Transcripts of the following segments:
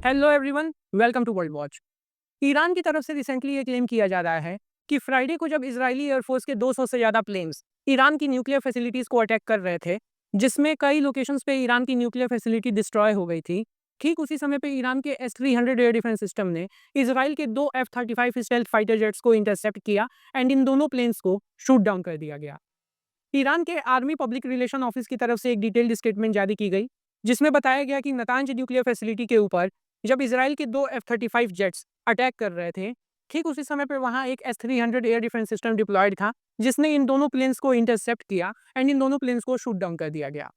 Hello everyone, welcome to World Watch. Iran की तरफ से रिसेंटली ये क्लेम किया जा रहा है कि फ्राइडे को जब इजरायली एयरफोर्स के 200 से ज़्यादा प्लेन्स ईरान की न्यूक्लियर फैसिलिटीज़ को अटैक कर रहे थे, जिसमें कई लोकेशंस पे ईरान की न्यूक्लियर फैसिलिटी डिस्ट्रॉय हो गई थी। ठीक उसी समय पे ईरान के S-300 एयर डिफेंस सिस्टम ने इसराइल के 2 F-35 स्टेल्थ फाइटर जेट्स को इंटरसेप्ट किया एंड इन दोनों प्लेन्स को शूट डाउन कर दिया गया। ईरान के आर्मी पब्लिक रिलेशन ऑफिस की तरफ से एक डिटेल्ड स्टेटमेंट जारी की गई, जिसमें बताया गया कि नतांज न्यूक्लियर फैसिलिटी के ऊपर जब इसराइल के 2 F-35 जेट्स अटैक कर रहे थे, ठीक उसी समय पे वहाँ एक S-300 air defence system diploid था, जिसने इन दोनों प्लेन्स को इंटरसेप्ट किया एंड इन दोनों प्लेन्स को शूट डाउन कर दिया गया।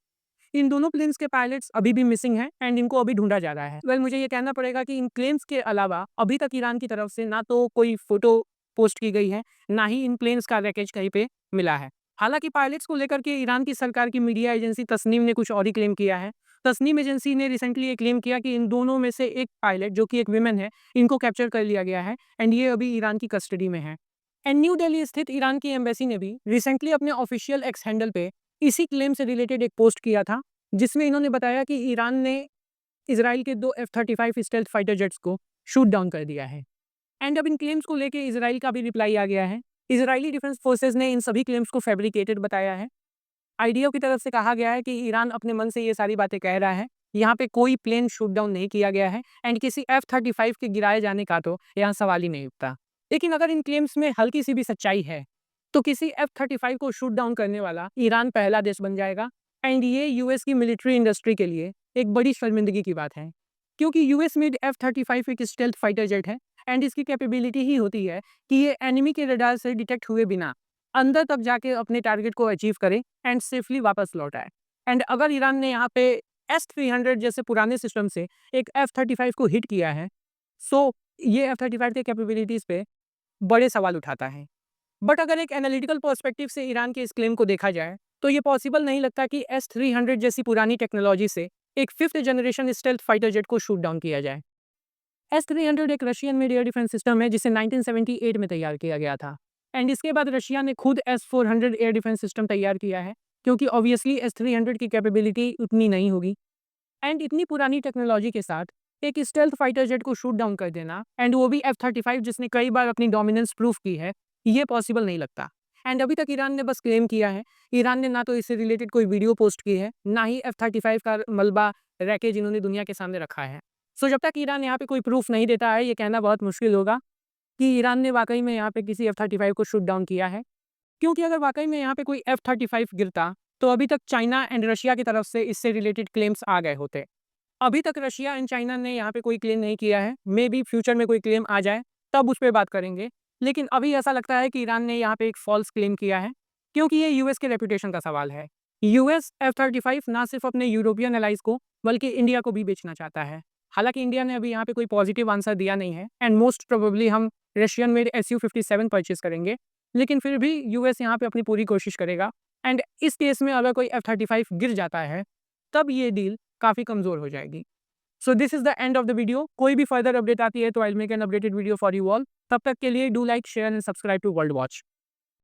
इन दोनों प्लेन्स के पायलट्स अभी भी मिसिंग हैं एंड इनको अभी ढूंढा जा रहा है। मुझे ये कहना पड़ेगा कि इन प्लेन्स के अलावा अभी तक ईरान की तरफ से ना तो कोई फोटो पोस्ट की गई है, ना ही इन प्लेन्स का रैकेज कहीं पे मिला है। हालांकि पायलट्स को लेकर के ईरान की सरकार की मीडिया एजेंसी तस्नीम ने कुछ और ही क्लेम किया है। तस्नीम एजेंसी ने रिसेंटली ये क्लेम किया कि इन दोनों में से एक पायलट, जो कि एक विमेन है, इनको कैप्चर कर लिया गया है एंड ये अभी ईरान की कस्टडी में है। एंड न्यू दिल्ली स्थित ईरान की एम्बेसी ने भी रिसेंटली अपने ऑफिशियल एक्स हैंडल पे इसी क्लेम से रिलेटेड एक पोस्ट किया था, जिसमें इन्होंने बताया कि ईरान ने इजराइल के 2 F-35 स्टेल्थ फाइटर जेट्स को शूट डाउन कर दिया है। एंड अब इन क्लेम्स को लेके इजराइल का भी रिप्लाई आ गया है। इजरायली डिफेंस फोर्सेस ने इन सभी क्लेम्स को फैब्रिकेटेड बताया है। आईडीएफ की तरफ से कहा गया है कि ईरान अपने मन से ये सारी बातें कह रहा है, यहाँ पे कोई प्लेन शूट डाउन नहीं किया गया है एंड किसी F-35 के गिराए जाने का तो यहाँ सवाल ही नहीं उठता। लेकिन अगर इन क्लेम्स में हल्की सी भी सच्चाई है, तो किसी F-35 को शूट डाउन करने वाला ईरान पहला देश बन जाएगा एंड ये यूएस की मिलिट्री इंडस्ट्री के लिए एक बड़ी शर्मिंदगी की बात है, क्योंकि यूएस मेड F-35 एक स्टेल्थ फाइटर जेट है एंड इसकी कैपेबिलिटी ही होती है कि ये एनिमी के रडार से डिटेक्ट हुए बिना अंदर तक जाके अपने टारगेट को अचीव करे एंड सेफली वापस लौट आए। एंड अगर ईरान ने यहाँ पे S-300 जैसे पुराने सिस्टम से एक F-35 को हिट किया है, सो ये F-35 के कैपेबिलिटीज पे बड़े सवाल उठाता है। बट अगर एक एनालिटिकल पर्सपेक्टिव से ईरान के इस क्लेम को देखा जाए, तो ये पॉसिबल नहीं लगता कि S-300 जैसी पुरानी टेक्नोलॉजी से एक 5th generation stealth fighter jet को शूट डाउन किया जाए। S-300 एक Russian made air defence system है, जिसे 1978 में तैयार किया गया था एंड इसके बाद रशिया ने खुद S-400 एयर डिफेंस सिस्टम तैयार किया है, क्योंकि ऑब्वियसली S-300 की कैपेबिलिटी उतनी नहीं होगी एंड इतनी पुरानी टेक्नोलॉजी के साथ एक स्टेल्थ फाइटर जेट को शूट डाउन कर देना, एंड वो भी F-35 जिसने कई बार अपनी डोमिनेंस प्रूफ की है, ये पॉसिबल नहीं लगता। एंड अभी तक ईरान ने बस क्लेम किया है। ईरान ने ना तो इससे रिलेटेड कोई वीडियो पोस्ट की है, ना ही F-35 का मलबा रैकेज इन्होंने दुनिया के सामने रखा है। सो जब तक ईरान यहाँ पे कोई प्रूफ नहीं देता है, ये कहना बहुत मुश्किल होगा कि ईरान ने वाकई में यहाँ पे किसी F-35 को शूट डाउन किया है। क्योंकि अगर वाकई में यहाँ पे कोई F-35 गिरता, तो अभी तक चाइना एंड रशिया की तरफ से इससे रिलेटेड क्लेम्स आ गए होते। अभी तक रशिया एंड चाइना ने यहाँ पे कोई क्लेम नहीं किया है। मे बी फ्यूचर में कोई क्लेम आ जाए, तब उस पे बात करेंगे। लेकिन अभी ऐसा लगता है कि ईरान ने यहाँ पे एक फॉल्स क्लेम किया है, क्योंकि ये यूएस के रेपुटेशन का सवाल है। यूएस F-35 ना सिर्फ अपने यूरोपियन एलाइज को, बल्कि इंडिया को भी बेचना चाहता है। हालांकि इंडिया ने अभी यहाँ पे कोई पॉजिटिव आंसर दिया नहीं है एंड मोस्ट प्रोबेबली हम रशियन मेड Su-57 परचेज करेंगे। लेकिन फिर भी यूएस यहाँ पे अपनी पूरी कोशिश करेगा एंड इस केस में अगर कोई F-35 गिर जाता है, तब ये डील काफ़ी कमज़ोर हो जाएगी। So this is the end of the video. कोई भी फर्दर अपडेट आती है तो I will make an updated video for you all. तब तक के लिए do like, share and subscribe to World watch.